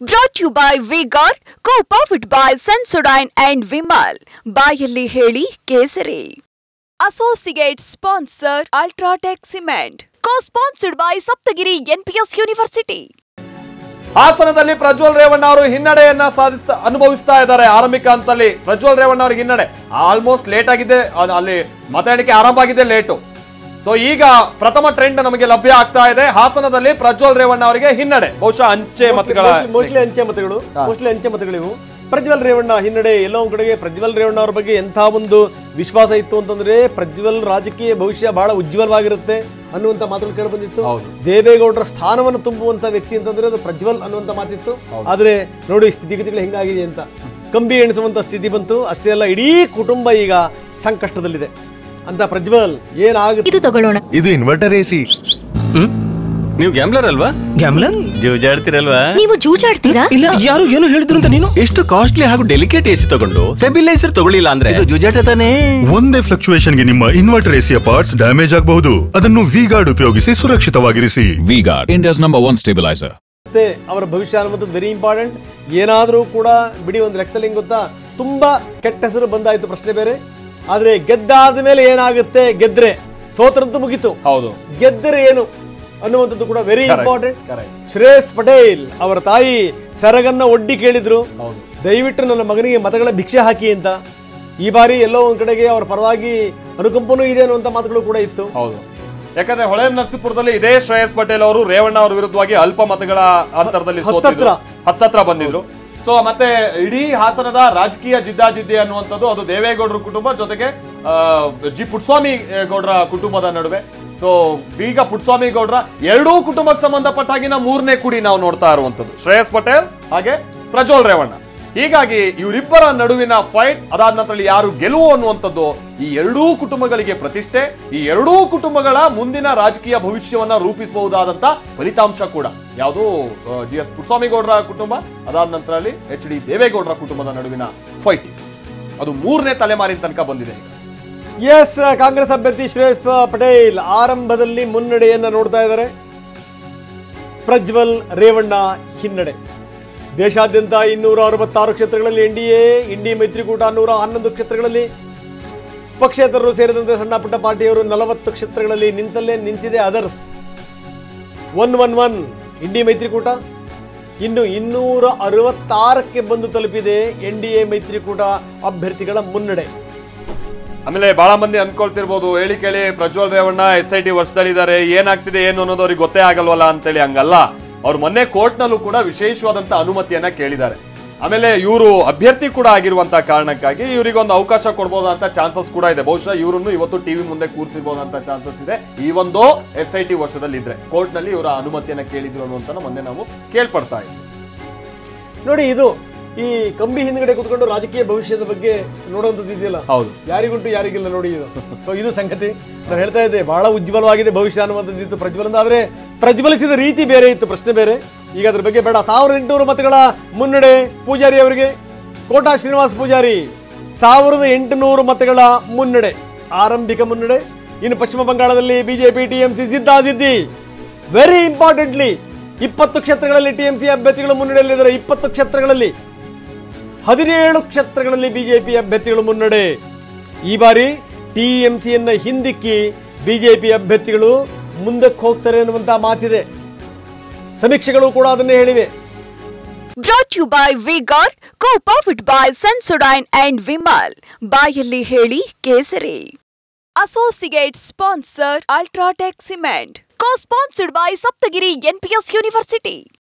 Brought to you by V-Guard, co-powered by Sensodyne and Vimal. ಬಾಯಲ್ಲಿ ಹೇಳಿ ಕೇಸರಿ. Associate sponsor Ultratech Cement. Co-sponsored by Saptagiri NPS University. ಹಾಸನದಲ್ಲಿ ಪ್ರಜ್ವಲ್ ರೇವಣ್ಣ ಅವರು ಹಿನ್ನಡೆಯನ್ನ ಅನುಭವಿಸ್ತಾ ಇದ್ದಾರೆ. ಆರಂಭಿಕ ಹಂತದಲ್ಲಿ ಪ್ರಜ್ವಲ್ ರೇವಣ್ಣ ಅವರಿಗೆ ಹಿನ್ನಡೆ ಆಲ್ಮೋಸ್ಟ್ ಲೇಟ್ ಆಗಿದೆ, ಅಲ್ಲಿ ಮತ ಎಣಿಕೆ ಆರಂಭ ಆಗಿದೆ ಲೇಟು. ಸೊ ಈಗ ಪ್ರಥಮ ಟ್ರೆಂಡ್ ನಮಗೆ ಲಭ್ಯ ಆಗ್ತಾ ಇದೆ. ಹಾಸನದಲ್ಲಿ ಪ್ರಜ್ವಲ್ ರೇವಣ್ಣ ಅವರಿಗೆ ಹಿನ್ನಡೆ, ಬಹುಶಃ ಅಂಚೆ ಮತಗಳಿವು. ಪ್ರಜ್ವಲ್ ರೇವಣ್ಣ ಹಿನ್ನಡೆ. ಎಲ್ಲೋ ಒಂದ್ ಕಡೆಗೆ ಪ್ರಜ್ವಲ್ ರೇವಣ್ಣ ಅವ್ರ ಬಗ್ಗೆ ಎಂಥ ಒಂದು ವಿಶ್ವಾಸ ಇತ್ತು ಅಂತಂದ್ರೆ, ಪ್ರಜ್ವಲ್ ರಾಜಕೀಯ ಭವಿಷ್ಯ ಬಹಳ ಉಜ್ವಲವಾಗಿರುತ್ತೆ ಅನ್ನುವಂತ ಮಾತುಗಳು ಕೇಳಿ ಬಂದಿತ್ತು. ದೇವೇಗೌಡರ ಸ್ಥಾನವನ್ನು ತುಂಬುವಂತ ವ್ಯಕ್ತಿ ಅಂತಂದ್ರೆ ಅದು ಪ್ರಜ್ವಲ್ ಅನ್ನುವಂತ ಮಾತಿತ್ತು. ಆದ್ರೆ ನೋಡಿ ಸ್ಥಿತಿಗತಿಗಳು ಹೆಂಗಾಗಿದೆ ಅಂತ, ಕಂಬಿ ಎಣಿಸುವಂತ ಸ್ಥಿತಿ ಬಂತು. ಅಷ್ಟೇ ಅಲ್ಲ, ಇಡೀ ಕುಟುಂಬ ಈಗ ಸಂಕಷ್ಟದಲ್ಲಿದೆ ಅಂತ ಪ್ರಜ್ವಲ್ ಏನಾಗುತ್ತೆ ಇದು ತಗೊಳ್ಳೋಣ. ಇದು ಇನ್ವರ್ಟರ್ ಎಸಿ. ನೀವು ಗ್ಯಾಮ್ಲರ್ ಅಲ್ವಾ? ಗ್ಯಾಮ್ಲರ್ ಜೂಜಾಡ್ತಿರಲ್ವಾ? ನೀವು ಜೂಜಾಡ್ತೀರಾ? ಇಲ್ಲ, ಯಾರು ಏನು ಹೇಳಿದ್ರು ಅಂತ ನೀನು ಎಷ್ಟು ಕಾಸ್ಟ್ಲಿ ಹಾಗೂ ಡೆಲಿಕೇಟ್ ಎಸಿ ತಗೊಂಡು ಸ್ಟೆಬಿಲೈಸರ್ ತಗೊಳ್ಳಿಲ್ಲ ಅಂದ್ರೆ ಇದು ಜೂಜಾಟ ತಾನೇ. ಒಂದೇ ಫ್ಲಕ್ಚುಯೇಷನ್ ಗೆ ನಿಮ್ಮ ಇನ್ವರ್ಟರ್ ಎಸಿಯ ಪಾರ್ಟ್ಸ್ ಡ್ಯಾಮೇಜ್ ಆಗಬಹುದು. ಅದನ್ನು V-Guard ಉಪಯೋಗಿಸಿ ಸುರಕ್ಷಿತವಾಗಿರಿಸಿ. V-Guard, India's #1 stabilizer. ಮತ್ತೆ ಅವರ ಭವಿಷ್ಯ ಅನ್ನೋದು ವೆರಿ ಇಂಪಾರ್ಟೆಂಟ್. ಏನಾದ್ರೂ ಕೂಡ ಬಿಡಿ, ಒಂದು ಲೆಕ್ಕದಲ್ಲಿ ಹೆಂಗ್ ಗೊತ್ತಾ, ತುಂಬಾ ಕೆಟ್ಟ ಹೆಸರು ಬಂದಾಯ್ತು, ಪ್ರಶ್ನೆ ಬೇರೆ. ಆದ್ರೆ ಗೆದ್ದಾದ ಮೇಲೆ ಏನಾಗುತ್ತೆ, ಗೆದ್ರೆ ಸೋತರಂತೂ ಮುಗಿತು, ಹೌದು, ಗೆದ್ದರೆ ಏನು ಅನ್ನುವಂಥದ್ದು ಕೂಡ ವೆರಿ ಇಂಪಾರ್ಟೆಂಟ್. ಶ್ರೇಯಸ್ ಪಟೇಲ್ ಅವರ ತಾಯಿ ಸರಗನ್ನ ಒಡ್ಡಿ ಕೇಳಿದ್ರು, ದಯವಿಟ್ಟು ನನ್ನ ಮಗನಿಗೆ ಮತಗಳ ಭಿಕ್ಷೆ ಹಾಕಿ ಅಂತ. ಈ ಬಾರಿ ಎಲ್ಲೋ ಒಂದ್ ಕಡೆಗೆ ಅವರ ಪರವಾಗಿ ಅನುಕಂಪನೂ ಇದೆ ಅನ್ನುವಂತ ಮಾತುಗಳು ಕೂಡ ಇತ್ತು. ಹೌದು, ಯಾಕಂದ್ರೆ ಹೊಳೆ ನರಸೀಪುರದಲ್ಲಿ ಇದೇ ಶ್ರೇಯಸ್ ಪಟೇಲ್ ಅವರು ರೇವಣ್ಣ ಅವರ ವಿರುದ್ಧವಾಗಿ ಅಲ್ಪ ಮತಗಳ ಅಂತರದಲ್ಲಿ ಹತ್ತತ್ರ ಬಂದಿದ್ರು. ಸೊ ಮತ್ತೆ ಇಡೀ ಹಾಸನದ ರಾಜಕೀಯ ಜಿದ್ದಾಜಿದ್ದಿ ಅನ್ನುವಂಥದ್ದು ಅದು ದೇವೇಗೌಡರ ಕುಟುಂಬ ಜೊತೆಗೆ ಜಿ ಪುಟ್ಟಸ್ವಾಮಿ ಗೌಡರ ಕುಟುಂಬದ ನಡುವೆ. ಸೊ ಈಗ ಪುಟ್ಟಸ್ವಾಮಿ ಗೌಡರ ಎರಡೂ ಕುಟುಂಬಕ್ಕೆ ಸಂಬಂಧಪಟ್ಟಾಗಿನ ಮೂರನೇ ಕುಡಿ ನಾವು ನೋಡ್ತಾ ಇರುವಂತದ್ದು ಶ್ರೇಯಸ್ ಪಟೇಲ್ ಹಾಗೆ ಪ್ರಜ್ವಲ್ ರೇವಣ್ಣ. ಹೀಗಾಗಿ ಇವರಿಬ್ಬರ ನಡುವಿನ ಫೈಟ್ ಅದಾದ ನಂತರ ಯಾರು ಗೆಲುವು ಅನ್ನುವಂಥದ್ದು ಈ ಎರಡೂ ಕುಟುಂಬಗಳಿಗೆ ಪ್ರತಿಷ್ಠೆ, ಈ ಎರಡೂ ಕುಟುಂಬಗಳ ಮುಂದಿನ ರಾಜಕೀಯ ಭವಿಷ್ಯವನ್ನ ರೂಪಿಸಬಹುದಾದಂತ ಫಲಿತಾಂಶ ಕೂಡ. ಯಾವುದು GS ಪುಟ್ಟಸ್ವಾಮಿ ಗೌಡರ ಕುಟುಂಬ, ಅದಾದ ನಂತರ ಅಲ್ಲಿ HD ದೇವೇಗೌಡರ ಕುಟುಂಬದ ನಡುವಿನ ಫೈಟ್, ಅದು ಮೂರನೇ ತಲೆಮಾರಿನ ತನಕ ಬಂದಿದೆ. ಎಸ್, ಕಾಂಗ್ರೆಸ್ ಅಭ್ಯರ್ಥಿ ಶ್ರೇಯಸ್ ಪಟೇಲ್ ಆರಂಭದಲ್ಲಿ ಮುನ್ನಡೆಯನ್ನ ನೋಡ್ತಾ ಇದ್ದಾರೆ. ಪ್ರಜ್ವಲ್ ರೇವಣ್ಣ ಹಿನ್ನಡೆ. ದೇಶಾದ್ಯಂತ 266 ಕ್ಷೇತ್ರಗಳಲ್ಲಿ ಇಂಡಿ ಮೈತ್ರಿಕೂಟ 111 ಕ್ಷೇತ್ರಗಳಲ್ಲಿ, ಪಕ್ಷೇತರರು ಸೇರಿದಂತೆ ಸಣ್ಣ ಪುಟ್ಟ ಪಾರ್ಟಿಯವರು 40 ಕ್ಷೇತ್ರಗಳಲ್ಲಿ ನಿಂತಿದೆ. ಅದರ್ಸ್ 111 ಇಂಡಿ ಮೈತ್ರಿಕೂಟ ಇನ್ನು 266ಕ್ಕೆ ಬಂದು ತಲುಪಿದೆ NDA ಮೈತ್ರಿಕೂಟ ಅಭ್ಯರ್ಥಿಗಳ ಮುನ್ನಡೆ. ಆಮೇಲೆ ಬಹಳ ಮಂದಿ ಅನ್ಕೊಳ್ತಿರ್ಬೋದು, ಹೇಳಿ ಕೇಳಿ ಪ್ರಜ್ವಲ್ ರೇವಣ್ಣ SIT ವರ್ಷದಲ್ಲಿದ್ದಾರೆ, ಏನಾಗ್ತಿದೆ ಏನು ಅನ್ನೋದು ಅವ್ರಿಗೆ ಗೊತ್ತೇ ಆಗಲ್ವಲ್ಲ ಅಂತೇಳಿ. ಹಂಗಲ್ಲ, ಅವ್ರು ಮೊನ್ನೆ ಕೋರ್ಟ್ ನಲ್ಲೂ ಕೂಡ ವಿಶೇಷವಾದಂತ ಅನುಮತಿಯನ್ನ ಕೇಳಿದ್ದಾರೆ. ಆಮೇಲೆ ಇವರು ಅಭ್ಯರ್ಥಿ ಕೂಡ ಆಗಿರುವಂತಹ ಕಾರಣಕ್ಕಾಗಿ ಇವರಿಗೊಂದು ಅವಕಾಶ ಕೊಡ್ಬೋದಂತ ಚಾನ್ಸಸ್ ಕೂಡ ಇದೆ. ಬಹುಶಃ ಇವರನ್ನು ಇವತ್ತು ಟಿವಿ ಮುಂದೆ ಕೂರಿಸಬಹುದಂತ ಚಾನ್ಸಸ್ ಇದೆ. ಈ ಒಂದು SIT ವರ್ಷದಲ್ಲಿ ಇದ್ರೆ ಕೋರ್ಟ್ ನಲ್ಲಿ ಇವರ ಅನುಮತಿಯನ್ನ ಕೇಳಿದ್ರು ಅನ್ನುವಂತ ಮೊನ್ನೆ ನಾವು ಕೇಳ್ಪಡ್ತಾ ಇದ್ವಿ. ನೋಡಿ, ಇದು ಈ ಕಂಬಿ ಹಿಂದ್ಗಡೆ ಕೂತ್ಕೊಂಡು ರಾಜಕೀಯ ಭವಿಷ್ಯದ ಬಗ್ಗೆ ನೋಡುವಂಥದ್ದು ಇದೆಯಲ್ಲ, ಹೌದು, ಯಾರಿಗುಂಟು ಯಾರಿಗಿಲ್ಲ ನೋಡಿ ಇದು. ಸೊ ಇದು ಸಂಗತಿ. ನಾನು ಹೇಳ್ತಾ ಇದ್ದೆ, ಬಹಳ ಉಜ್ವಲವಾಗಿದೆ ಭವಿಷ್ಯ ಅನ್ನುವಂಥದ್ದು ಇತ್ತು ಪ್ರಜ್ವಲ್. ಆದ್ರೆ ಪ್ರಜ್ವಲಿಸಿದ ರೀತಿ ಬೇರೆ ಇತ್ತು, ಪ್ರಶ್ನೆ ಬೇರೆ. ಈಗ ಅದ್ರ ಬಗ್ಗೆ ಬೇಡ. 1800 ಮತಗಳ ಮುನ್ನಡೆ ಪೂಜಾರಿ ಅವರಿಗೆ. ಕೋಟಾ ಶ್ರೀನಿವಾಸ್ ಪೂಜಾರಿ 1800 ಮತಗಳ ಮುನ್ನಡೆ, ಆರಂಭಿಕ ಮುನ್ನಡೆ. ಇನ್ನು ಪಶ್ಚಿಮ ಬಂಗಾಳದಲ್ಲಿ ಬಿಜೆಪಿ TMC ಜಿದ್ದಾಜಿದ್ದಿ. ವೆರಿ ಇಂಪಾರ್ಟೆಂಟ್ಲಿ 20 ಕ್ಷೇತ್ರಗಳಲ್ಲಿ TMC ಅಭ್ಯರ್ಥಿಗಳು ಮುನ್ನಡೆಯಲ್ಲಿದ್ದಾರೆ. 20 ಕ್ಷೇತ್ರಗಳಲ್ಲಿ 17 ಕ್ಷೇತ್ರಗಳಲ್ಲಿ ಬಿಜೆಪಿ ಅಭ್ಯರ್ಥಿಗಳು ಮುನ್ನಡೆ. ಈ ಬಾರಿ TMCಯನ್ನ ಹಿಂದಿಕ್ಕಿ ಬಿಜೆಪಿ ಅಭ್ಯರ್ಥಿಗಳು ಮುಂದಕ್ಕೆ ಹೋಗ್ತಾರೆ ಅನ್ನುವಂತ ಮಾತಿದೆ. ಸಮೀಕ್ಷೆಗಳು ಕೂಡ ಅದನ್ನೇ ಹೇಳಿವೆ. Brought to you by V-Guard, co-powered by Sensodyne and Vimal. ಬಾಯಲ್ಲಿ ಹೇಳಿ ಕೇಸರಿ. Associate sponsor Ultratech Cement. Co-sponsored by Saptagiri NPS University.